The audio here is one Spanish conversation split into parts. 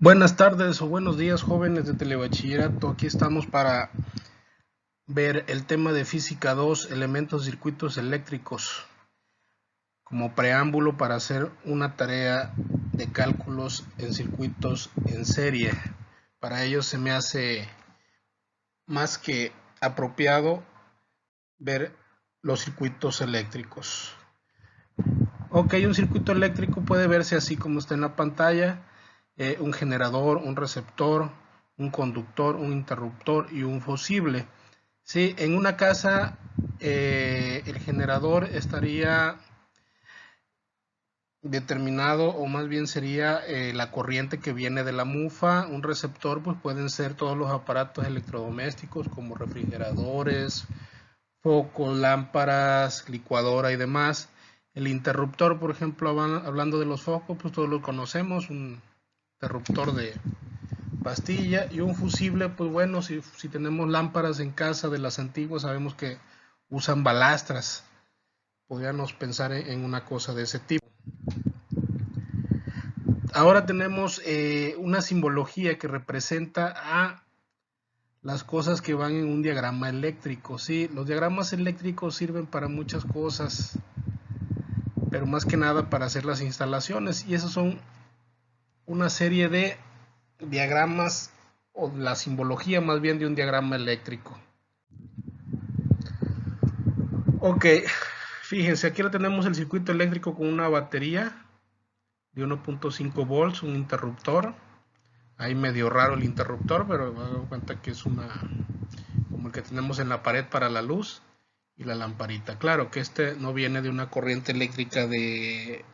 Buenas tardes o buenos días, jóvenes de telebachillerato. Aquí estamos para ver el tema de física 2, elementos circuitos eléctricos, como preámbulo para hacer una tarea de cálculos en circuitos en serie. Para ello se me hace más que apropiado ver los circuitos eléctricos. Ok, un circuito eléctrico puede verse así como está en la pantalla. Un generador, un receptor, un conductor, un interruptor y un fusible. Sí, en una casa el generador estaría determinado, o más bien sería la corriente que viene de la mufa. Un receptor pues pueden ser todos los aparatos electrodomésticos como refrigeradores, focos, lámparas, licuadora y demás. El interruptor, por ejemplo, hablando de los focos, pues todos lo conocemos, un interruptor de pastilla. Y un fusible, pues bueno, si tenemos lámparas en casa de las antiguas, sabemos que usan balastras. Podríamos pensar en una cosa de ese tipo. Ahora tenemos una simbología que representa a las cosas que van en un diagrama eléctrico. ¿Sí? Los diagramas eléctricos sirven para muchas cosas, pero más que nada para hacer las instalaciones, y esos son una serie de diagramas, o la simbología más bien de un diagrama eléctrico. Ok, fíjense, aquí lo tenemos el circuito eléctrico con una batería de 1.5 volts, un interruptor. Ahí medio raro el interruptor, pero me doy cuenta que es como el que tenemos en la pared para la luz, y la lamparita. Claro que este no viene de una corriente eléctrica del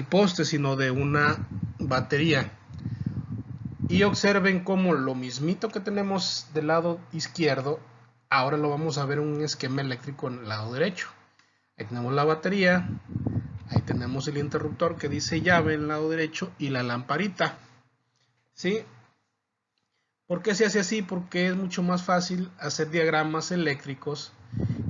poste, sino de una batería. Y observen cómo lo mismito que tenemos del lado izquierdo, ahora lo vamos a ver en un esquema eléctrico en el lado derecho. Ahí tenemos la batería, ahí tenemos el interruptor que dice llave en el lado derecho y la lamparita. ¿Sí? ¿Por qué se hace así? Porque es mucho más fácil hacer diagramas eléctricos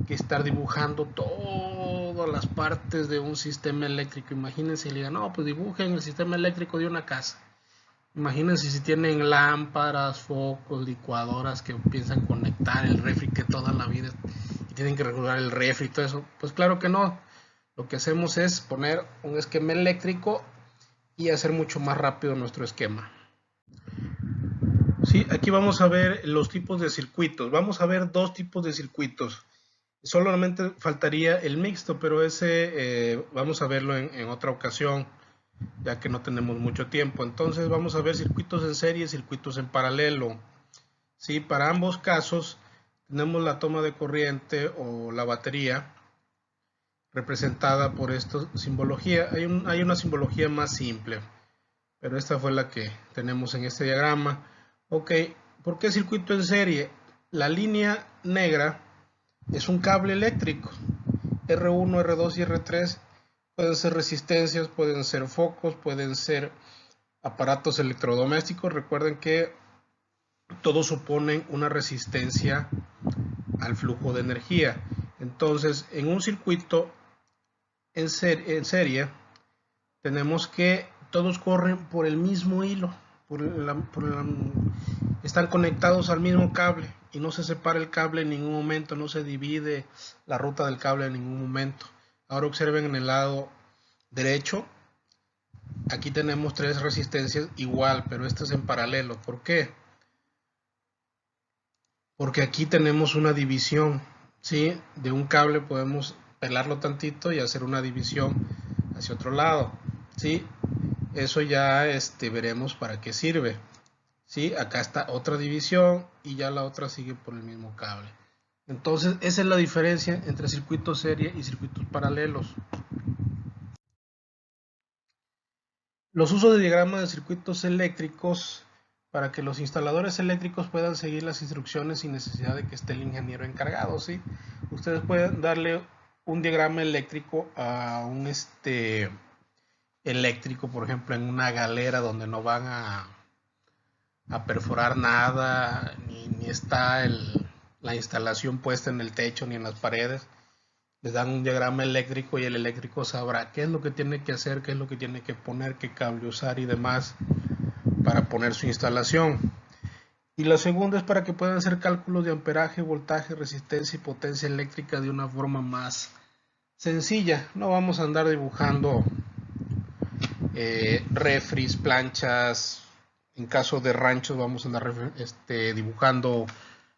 que estar dibujando todas las partes de un sistema eléctrico. Imagínense y le digan, no, pues dibujen el sistema eléctrico de una casa. Imagínense si tienen lámparas, focos, licuadoras que piensan conectar, el refri que toda la vida y tienen que regular el refri y todo eso. Pues claro que no. Lo que hacemos es poner un esquema eléctrico y hacer mucho más rápido nuestro esquema. Sí, aquí vamos a ver los tipos de circuitos. Vamos a ver dos tipos de circuitos. Solamente faltaría el mixto, pero ese vamos a verlo en otra ocasión, ya que no tenemos mucho tiempo. Entonces vamos a ver circuitos en serie y circuitos en paralelo. ¿Sí? Para ambos casos tenemos la toma de corriente o la batería representada por esta simbología. Hay una simbología más simple, pero esta fue la que tenemos en este diagrama. Ok, ¿por qué circuito en serie? La línea negra es un cable eléctrico. R1, R2 y R3 pueden ser resistencias, pueden ser focos, pueden ser aparatos electrodomésticos. Recuerden que todos suponen una resistencia al flujo de energía. Entonces, en un circuito en serie tenemos que todos corren por el mismo hilo, están conectados al mismo cable y no se separa el cable en ningún momento, no se divide la ruta del cable en ningún momento. Ahora observen en el lado derecho, aquí tenemos tres resistencias igual, pero esta es en paralelo. ¿Por qué? Porque aquí tenemos una división, ¿sí? De un cable podemos pelarlo tantito y hacer una división hacia otro lado, ¿sí? Eso ya veremos para qué sirve. ¿Sí? Acá está otra división y ya la otra sigue por el mismo cable. Entonces esa es la diferencia entre circuitos serie y circuitos paralelos. Los usos de diagramas de circuitos eléctricos para que los instaladores eléctricos puedan seguir las instrucciones sin necesidad de que esté el ingeniero encargado. ¿Sí? Ustedes pueden darle un diagrama eléctrico a un eléctrico, por ejemplo, en una galera donde no van a perforar nada, ni está la instalación puesta en el techo ni en las paredes. Les dan un diagrama eléctrico y el eléctrico sabrá qué es lo que tiene que hacer, qué es lo que tiene que poner, qué cable usar y demás. para poner su instalación. Y la segunda es para que puedan hacer cálculos de amperaje, voltaje, resistencia y potencia eléctrica de una forma más sencilla. No vamos a andar dibujando refris, planchas. En caso de ranchos vamos a andar dibujando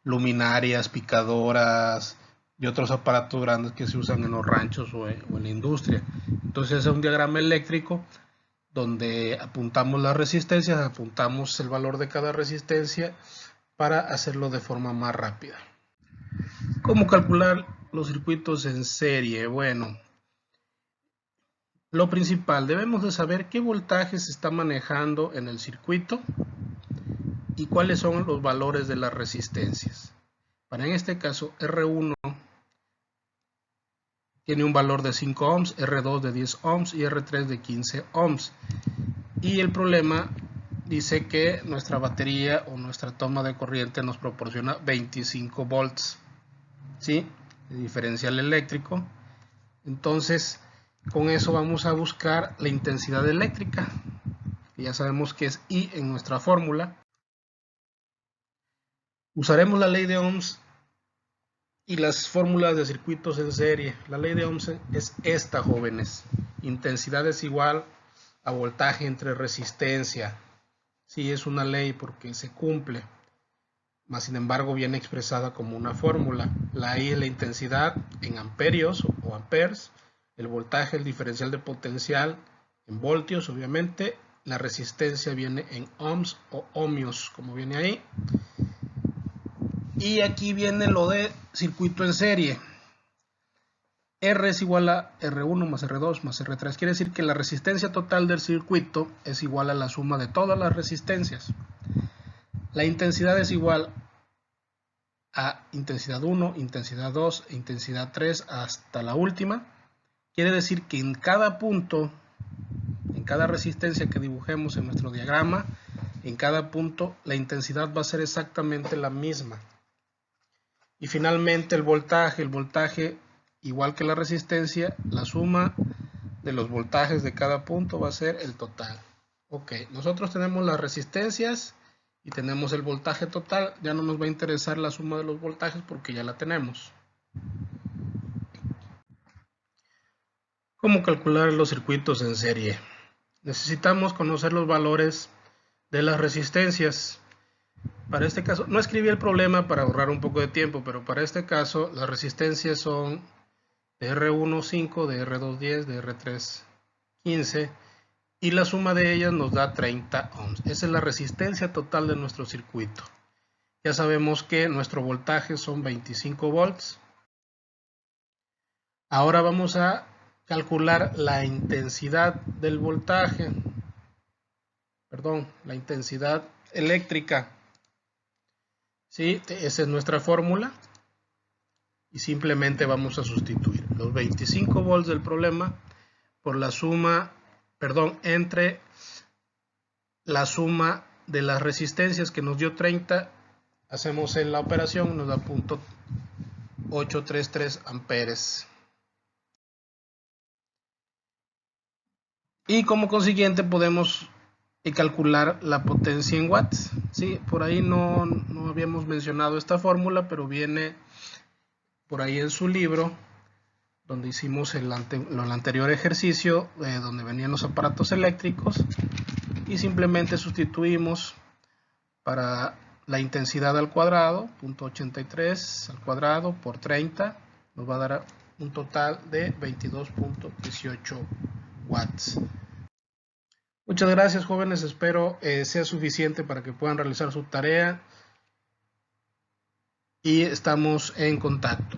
luminarias, picadoras y otros aparatos grandes que se usan en los ranchos o en la industria. Entonces es un diagrama eléctrico donde apuntamos las resistencias, apuntamos el valor de cada resistencia para hacerlo de forma más rápida. ¿Cómo calcular los circuitos en serie? Bueno, lo principal, debemos de saber qué voltaje se está manejando en el circuito y cuáles son los valores de las resistencias. Para en este caso R1 tiene un valor de 5 ohms, R2 de 10 ohms y R3 de 15 ohms. Y el problema dice que nuestra batería o nuestra toma de corriente nos proporciona 25 volts, ¿sí? De diferencial eléctrico. Entonces, con eso vamos a buscar la intensidad eléctrica, que ya sabemos que es I en nuestra fórmula. Usaremos la ley de Ohms y las fórmulas de circuitos en serie. La ley de Ohms es esta, jóvenes. Intensidad es igual a voltaje entre resistencia. Sí, es una ley porque se cumple, mas sin embargo viene expresada como una fórmula. La I es la intensidad en amperios o amperes, el voltaje, el diferencial de potencial en voltios, obviamente. La resistencia viene en ohms o ohmios, como viene ahí. Y aquí viene lo de circuito en serie. R es igual a R1 más R2 más R3. Quiere decir que la resistencia total del circuito es igual a la suma de todas las resistencias. La intensidad es igual a intensidad 1, intensidad 2 e intensidad 3 hasta la última. Quiere decir que en cada punto, en cada resistencia que dibujemos en nuestro diagrama, en cada punto la intensidad va a ser exactamente la misma. Y finalmente el voltaje igual que la resistencia, la suma de los voltajes de cada punto va a ser el total. Ok, nosotros tenemos las resistencias y tenemos el voltaje total. Ya no nos va a interesar la suma de los voltajes porque ya la tenemos. ¿Cómo calcular los circuitos en serie? Necesitamos conocer los valores de las resistencias. Para este caso, no escribí el problema para ahorrar un poco de tiempo, pero para este caso las resistencias son de R1 5, de R2 10, de R3 15 y la suma de ellas nos da 30 ohms. Esa es la resistencia total de nuestro circuito. Ya sabemos que nuestro voltaje son 25 volts. Ahora vamos a calcular la intensidad del voltaje, la intensidad eléctrica. ¿Sí? Esa es nuestra fórmula y simplemente vamos a sustituir los 25 volts del problema por la suma, entre la suma de las resistencias que nos dio 30. Hacemos en la operación, nos da 0.833 amperes. Y como consiguiente podemos calcular la potencia en watts. ¿Sí? Por ahí no habíamos mencionado esta fórmula, pero viene por ahí en su libro, donde hicimos el anterior ejercicio, donde venían los aparatos eléctricos, y simplemente sustituimos para la intensidad al cuadrado, 0.83 al cuadrado por 30, nos va a dar un total de 22.18 watts. Muchas gracias, jóvenes, espero sea suficiente para que puedan realizar su tarea y estamos en contacto.